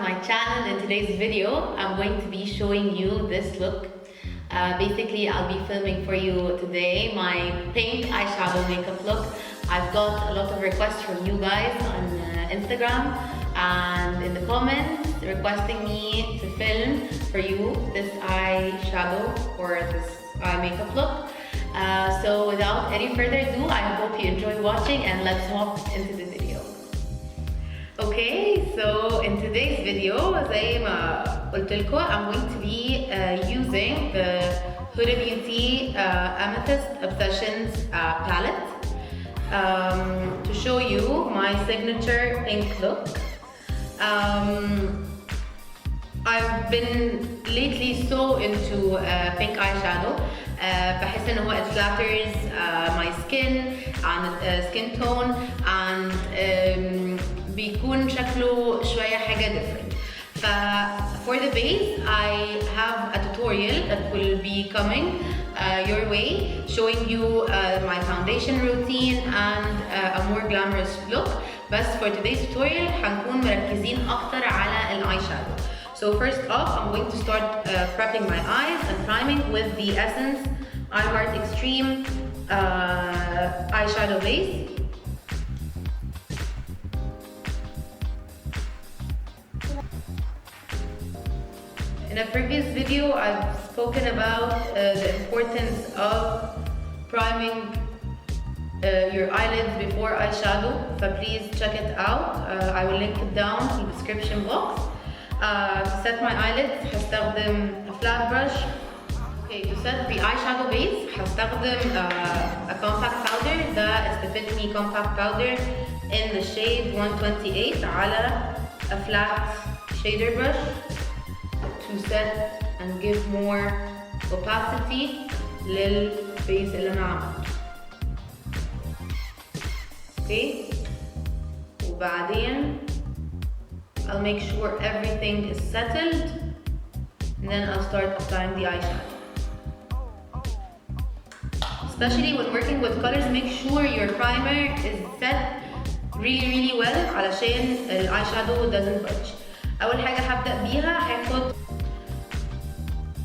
to my channel. In today's video, I'm going to be showing you this look. Basically, I'll be filming for you today my pink eyeshadow makeup look. I've got a lot of requests from you guys on Instagram and in the comments requesting me to film for you this eyeshadow or this eye makeup look. So without any further ado, I hope you enjoy watching and let's hop into the video. Okay, so in today's video, زي ما قلت لكم, I'm going to be using the HUDA Beauty Amethyst Obsessions palette to show you my signature pink look. I've been lately so into pink eyeshadow. بحس إن هو it flatters my skin and skin tone and بيكون شكله شوية حاجة different. For the base, I have a tutorial that will be coming your way, showing you my foundation routine and a more glamorous look. بس for today's tutorial هنكون مركزين أكتر على ال eyeshadow. So first off, I'm going to start prepping my eyes and priming with the Essence I Heart Extreme eyeshadow base. In a previous video, I've spoken about the importance of priming your eyelids before eyeshadow, so please check it out. I will link it down in the description box. To set my eyelids, هستخدم a flat brush. Okay, to set the eyeshadow base, هستخدم a compact powder. That is the FitMe compact powder in the shade 128 على a flat shader brush to set and give more opacity للبيس اللي أنا عملته. Okay, وبعدين I'll make sure everything is settled and then I'll start applying the eyeshadow. Especially when working with colors, make sure your primer is set really well علشان ال eyeshadow doesn't budge. أول حاجة هبدأ بيها هاخد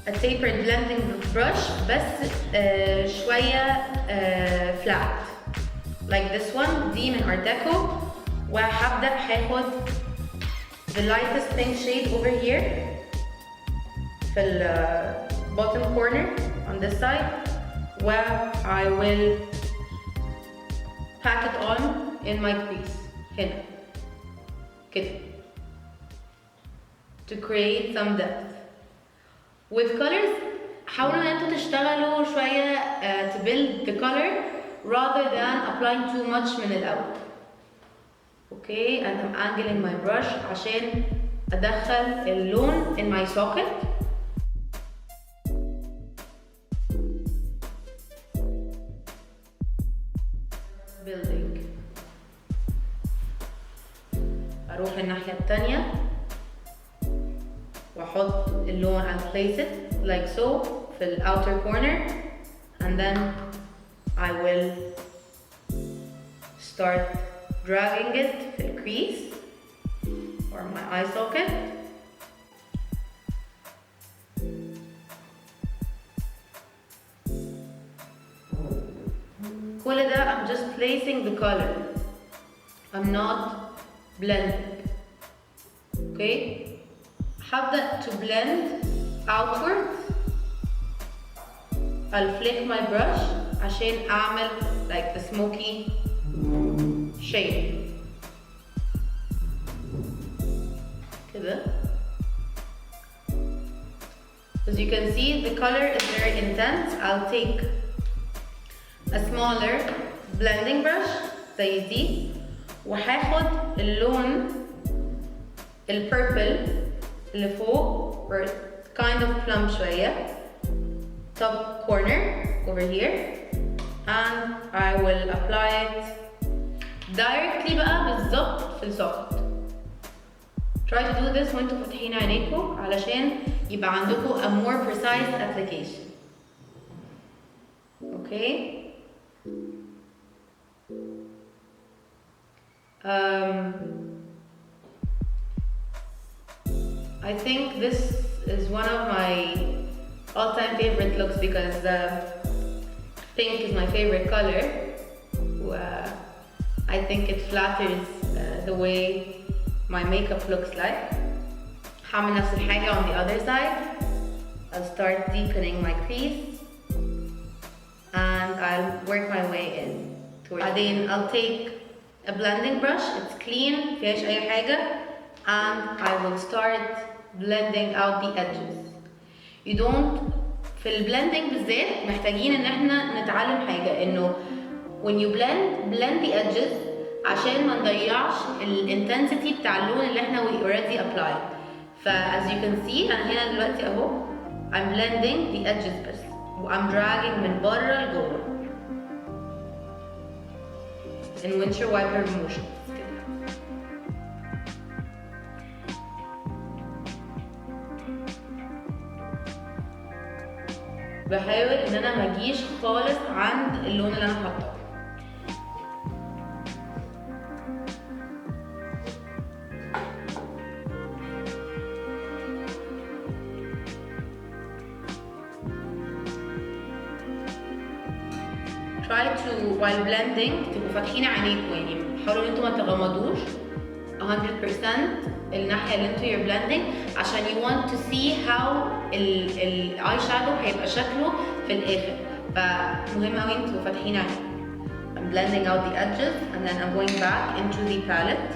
a tapered blending brush بس شوية flat like this one. دي من Art Deco. وهبدأ هاخد the lightest pink shade over here في bottom corner on this side, where I will pack it on in my crease هنا كده to create some depth. With colors, حاولوا ان انتوا تشتغلوا شوية to build the color rather than applying too much من الأول. Okay, and I'm angling my brush عشان أدخل اللون in my socket. Building. أروح الناحية التانية وأحط اللون and place it like so في ال outer corner, and then I will start dragging it في the crease or my eye socket. كل ده I'm just placing the color. I'm not blending. Okay? هبدأ to blend outward. I'll flick my brush عشان أعمل like the smoky shade. كده. As you can see, the color is very intense. I'll take a smaller blending brush زي دي وهاخد اللون البurple اللي فوق or kind of plum شوية top corner over here, and I will apply it directly بقى بالظبط في السوكت. Try to do this وانتوا فاتحين عينيكم علشان يبقى عندكم a more precise application. Okay? I think this is one of my all-time favorite looks because pink is my favorite color. I think it flatters the way my makeup looks like. هعمل نفس الحاجة on the other side. I'll start deepening my crease and I'll work my way in. بعدين I'll take a blending brush. It's clean, مفيهاش أي حاجة, and I will start blending out the edges. You don't في البلندنج بالذات محتاجين ان احنا نتعلم حاجة انه when you blend the edges عشان ما نضيعش الانتنسيتي بتاع اللون اللي احنا we already applied. as you can see انا هنا دلوقتي اهو I'm blending the edges بس و I'm dragging من بره لجوه in windshield wiper motions. بحاول ان انا ما اجيش خالص عند اللون اللي انا حاطاه. try to while blending تبقوا فاتحين عينيكم, يعني حاولوا ان انتوا ما تغمضوش 100% الناحية اللي انتوا you're blending عشان you want to see how ال eyeshadow هيبقى شكله في الآخر. فمهم قوي انتوا فاتحين عينيكم. I'm blending out the edges and then I'm going back into the palette.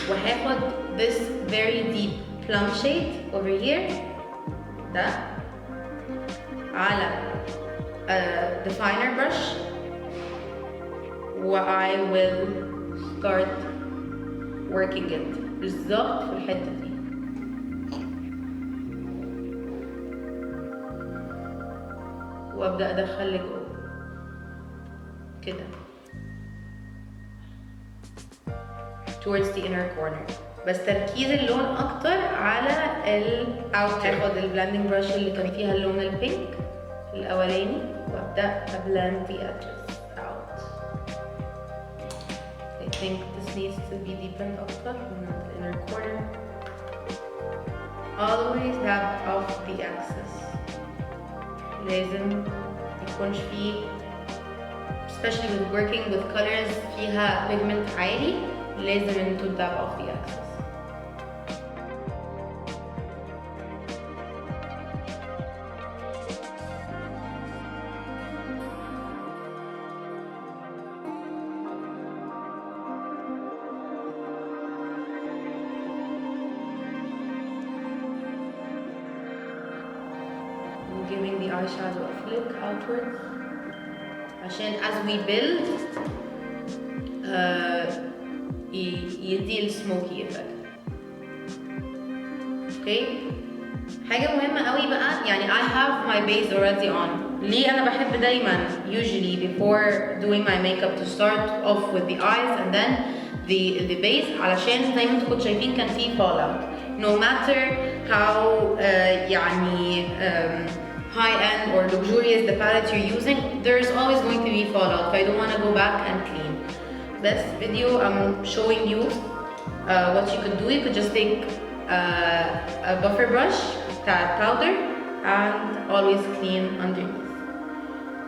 وهاخد this very deep plum shade over here ده على definer brush I will start working it بالظبط في الحتة دي. وابدأ ادخل لجوه كده towards the inner corner, بس تركيز اللون اكتر على outer. هاخد البلندنج brush اللي كان فيها اللون البينك الاولاني وابدأ blend the edges out. I think this needs to be deepened أكتر in the inner corner. Always tap off the excess. لازم يكونش فيه, especially with working with colors فيها pigment عالي, لازم انتو tap off the excess. Giving the eyeshadow a flick outwards عشان as we build يدي smoky effect. Okay, حاجة مهمة قوي بقى, يعني I have my base already on. ليه أنا بحب دايما usually before doing my makeup to start off with the eyes and then the base, علشان زي ما انتوا كنتوا شايفين كان في fallout. No matter how يعني high-end or luxurious the palette you're using, there's always going to be fallout. So I don't want to go back and clean. This video I'm showing you what you could do. You could just take a buffer brush, powder, and always clean underneath.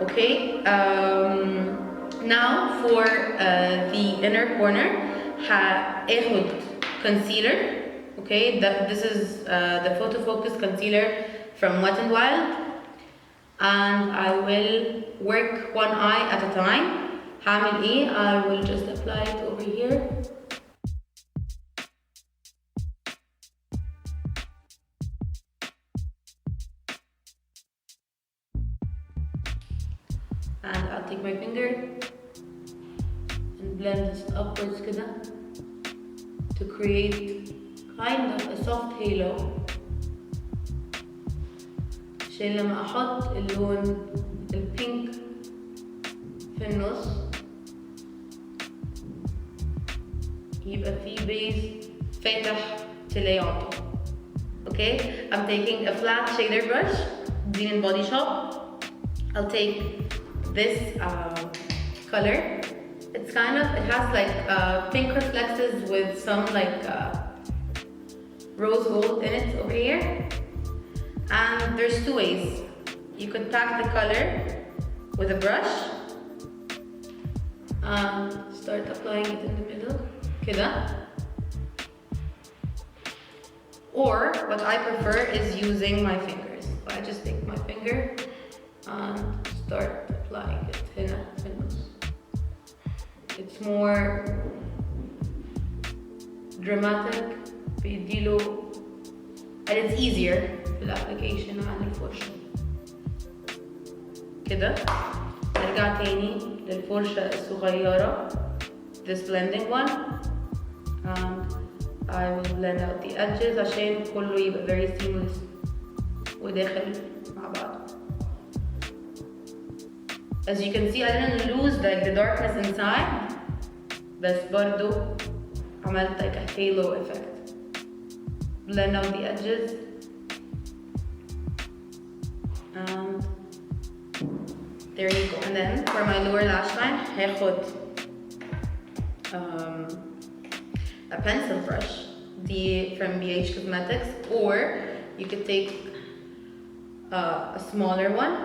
Okay. Now for the inner corner, هاخد concealer. Okay, this is the Photo Focus concealer from Wet n Wild. And I will work one eye at a time. هعمل ايه? I will just apply it over here. And I'll take my finger and blend this upwards كده to create kind of a soft halo. عشان لما احط اللون البينك في النص يبقى فيه بيز فاتح to lay on top. Okay, I'm taking a flat shader brush, in Body Shop. I'll take this color. It's kind of, it has like pink reflexes with some like rose gold in it over here. And there's two ways. You could pack the color with a brush and start applying it in the middle, كده. Or what I prefer is using my fingers. So I just take my finger and start applying it هنا في النص. It's more dramatic, بيديله, and it's easier في الابليكيشن عن الفرشة. كده نرجع تاني للفرشة الصغيرة, this blending one, and I will blend out the edges عشان كله يبقى very seamless وداخل مع بعض. As you can see, I didn't lose like the darkness inside, بس برضو عملت like a halo effect. Blend out the edges and there you go. And then for my lower lash line, هاخد a pencil brush, from BH Cosmetics, or you could take a smaller one,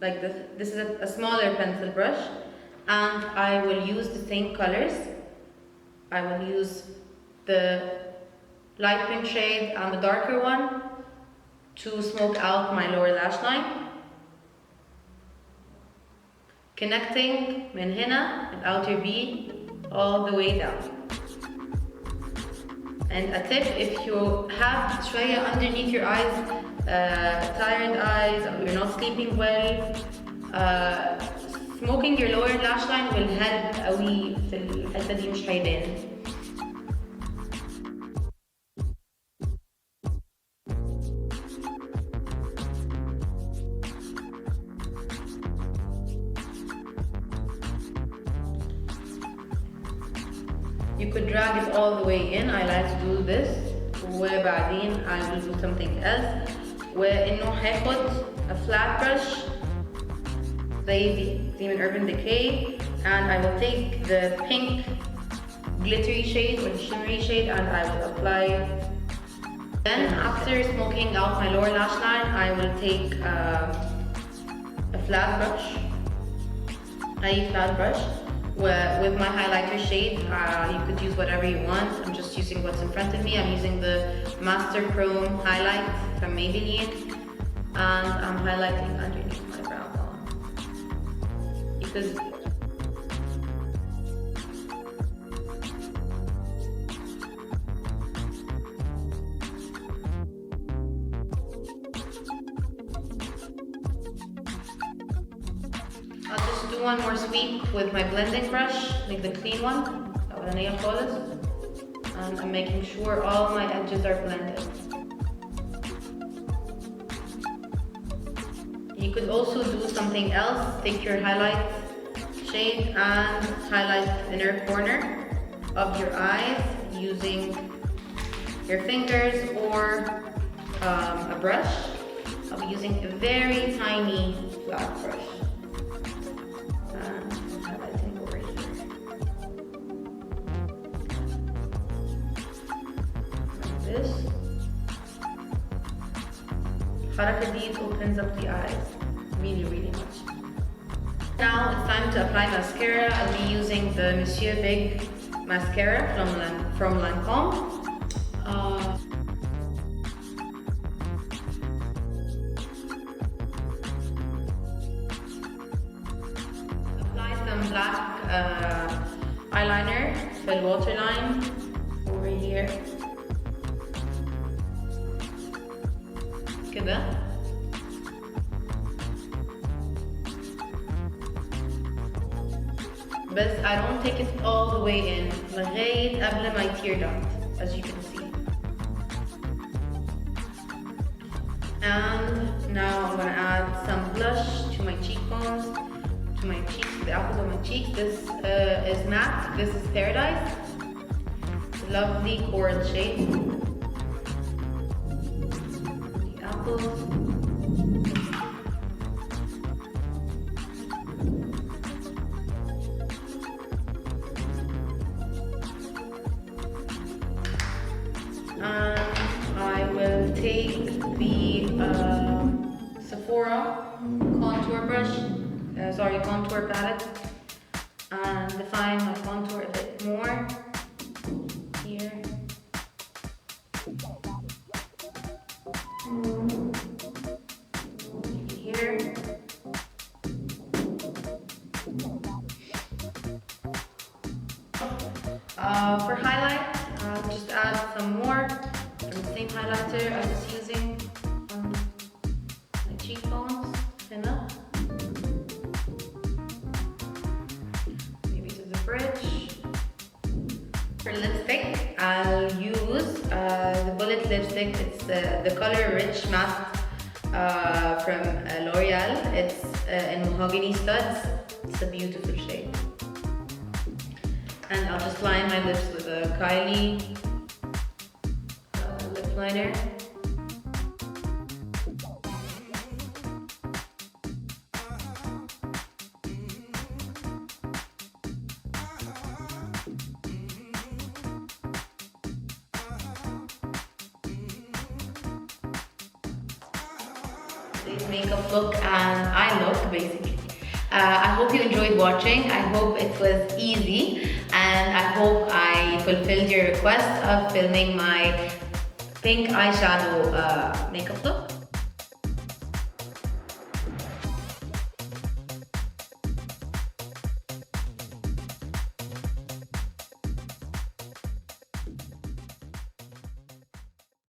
like this. This is a smaller pencil brush, and I will use the same colors. I will use the light pink shade and the darker one to smoke out my lower lash line, connecting من هنا and outer V all the way down. And a tip, if you have شوية underneath your eyes, tired eyes, or you're not sleeping well, smoking your lower lash line will help قوي في الحتة دي, مش هيبان. You could drag it all the way in. I like to do this. وبعدين I will do something else. وإنه هاخد a flat brush زي من Urban Decay, and I will take the pink glittery shade or the shimmery shade and I will apply it. Then after smoking out my lower lash line, I will take a flat brush, a flat brush. With my highlighter shade, you could use whatever you want. I'm just using what's in front of me. I'm using the Master Chrome highlight from Maybelline, and I'm highlighting underneath my brow bone. Because I'll just do one more sweep with my blending brush, like the clean one, and I'm making sure all my edges are blended. You could also do something else. Take your highlight shade and highlight the inner corner of your eyes using your fingers or a brush. I'll be using a very tiny flat brush. الحركة دي opens up the eyes really much. Now it's time to apply mascara. I'll be using the Monsieur Big Mascara from LANCôME. Apply some black eyeliner for the waterline over here. كده. But I don't take it all the way in لغاية قبل my tear duct, as you can see. And now I'm gonna add some blush to my cheekbones, to my cheeks, the apples of my cheeks. This is matte. This is Paradise. It's a lovely coral shade. And I will take the Sephora contour brush, contour palette, and define my contour a bit more here. Here. For highlight, I'll just add some more from the same highlighter I was using on my cheekbones. Enough. Maybe to the bridge. For lipstick, I'll use the Bullet lipstick. It's the color Riche Matte from L'Oreal. It's in Mohogany Studs. It's a beautiful shade. And I'll just line my lips with a Kylie lip liner. Makeup look and eye look, basically. I hope you enjoyed watching. I hope it was easy, and I hope I fulfilled your request of filming my pink eyeshadow makeup look.